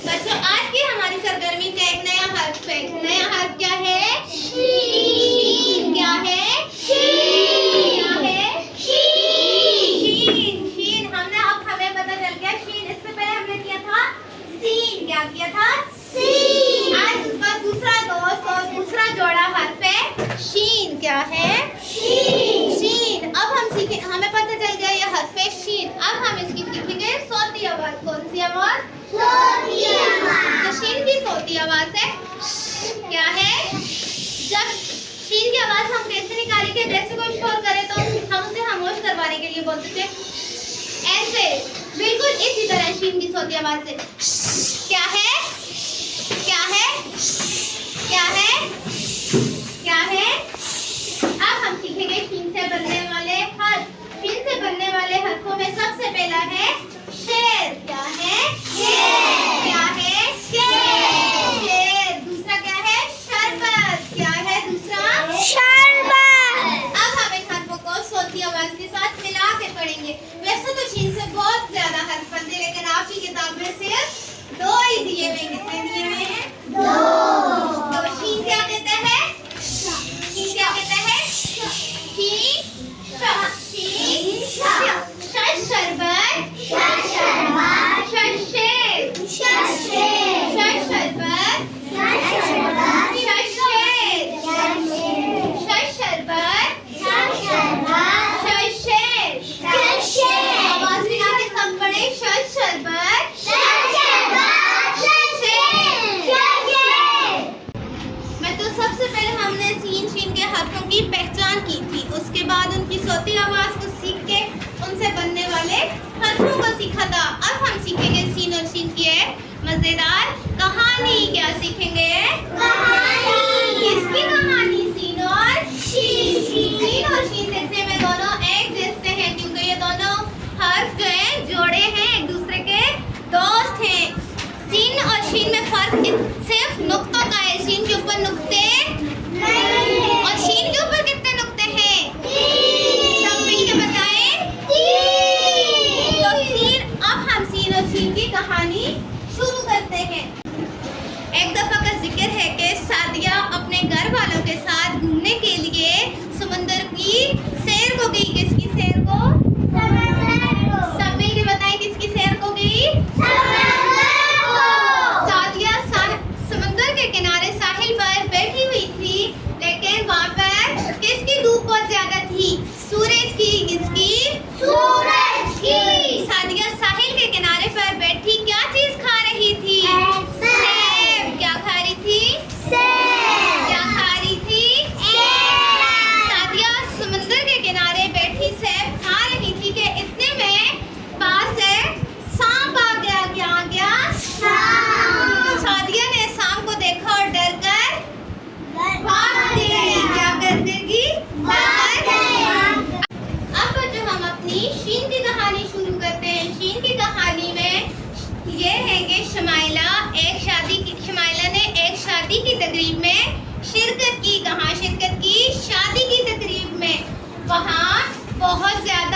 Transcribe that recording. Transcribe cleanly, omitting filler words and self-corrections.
बच्चों आज की हमारी सरगर्मी का एक नया हर्फ है। नया हर्फ क्या है? शीन। क्या है? शीन। क्या है? शीन। शीन हमने अब हमें पता चल गया शीन। इससे पहले हमने किया था सीन। क्या किया था? सीन। आज उसका दूसरा दोस्त और दूसरा जोड़ा हर्फ है शीन। क्या है? शीन। शीन। अब हम सीखे, हमें पता चल गया ये हर्फ है शीन। अब हम इसकी सीखेंगे सोती आवाज। कौन सी आवाज? सोती आवाज। तो शीन की सोती आवाज है क्या है? जब शीन की आवाज हम कैसे निकालेंगे? जैसे कोई शोर करे तो हम उसे खामोश करवाने के लिए बोलते थे ऐसे, बिल्कुल इसी तरह शीन की सोती आवाज से क्या है? क्या है? क्या है? क्या है? अब हम सीखेंगे शीन से बनने वाले हर्फ। शीन से बनने वाले हर्फों में सबसे पहला है शेर। क्या है? शेर। क्या है? शेर। शेर। दूसरा क्या है? शरबत। क्या है दूसरा? शरबत। अब हम इन हर्फों को सोती आवाज के साथ मिला के पढ़ेंगे। वैसे तो शीन से बहुत ज्यादा हर्फ बनते, लेकिन आपकी किताब में सिर्फ 2 ही दिए हुए। कितने दिए हुए हैं? 2। तो शीन क्या कहता है? शीन क्या कहता है? शीन शरबत, शरबत, शेर, शरबत, शरबत, आवाज मिला के सब पढ़े शरबत। मैं तो सबसे पहले हमने शीन के हर्फों की पहचान की थी, उसके बाद उनकी सोती आवाज को सीख के उनसे बनने वाले हर्फों को सीखा था। अब हम सीखेंगे शीन और शीन की एक मजेदार कहानी। क्या सीखेंगे? कहानी। किसकी कहानी? शीन और शीन। शीन और शीन देखने में दोनों एक जैसे हैं, क्योंकि ये दोनों हर्फ जो हैं जोड़े हैं, एक दूसरे के दोस्त हैं। शीन और शीन में फर्क सिर्फ नुक्तों का है। शीन के ऊपर नुक्ते नहीं है और शीन के ऊपर कितने नुक्ते हैं? 3। सब मिलकर बताएं। 3। तो शीन, अब हम शीन और शीन की कहानी शुरू करते हैं। एक दफा का जिक्र है कि सादिया अपने घर वालों के साथ घूमने के लिए समुद्र की सैर को गई। किसकी सैर को? समुद्र को। सब मिलकर बताएं किसकी सैर को गई? सादिया समुद्र के किनारे साहिल पर बैठी हुई थी, लेकिन वहाँ पर किसकी धूप बहुत ज्यादा थी? सूरज की। किसकी? सूरज की। सादिया साहिल के किनारे पर बैठी क्या चीज खा रही थी? सेब। क्या खा रही थी? सेब। क्या खा रही थी? सेब। सादिया समुद्र के किनारे बैठी सेब खा रही थी कि इतने में पास से सांप आ गया। क्या आ गया? सादिया ने सांप को देखा और डर कर भाग गई। क्या कर देगी? अब बच्चों हम अपनी शीन की कहानी शुरू करते हैं। शीन की कहानी में ये है कि शमाइला ने एक शादी की तकरीब में शिरकत की। कहाँ शिरकत की? शादी की तकरीब में। वहाँ बहुत ज्यादा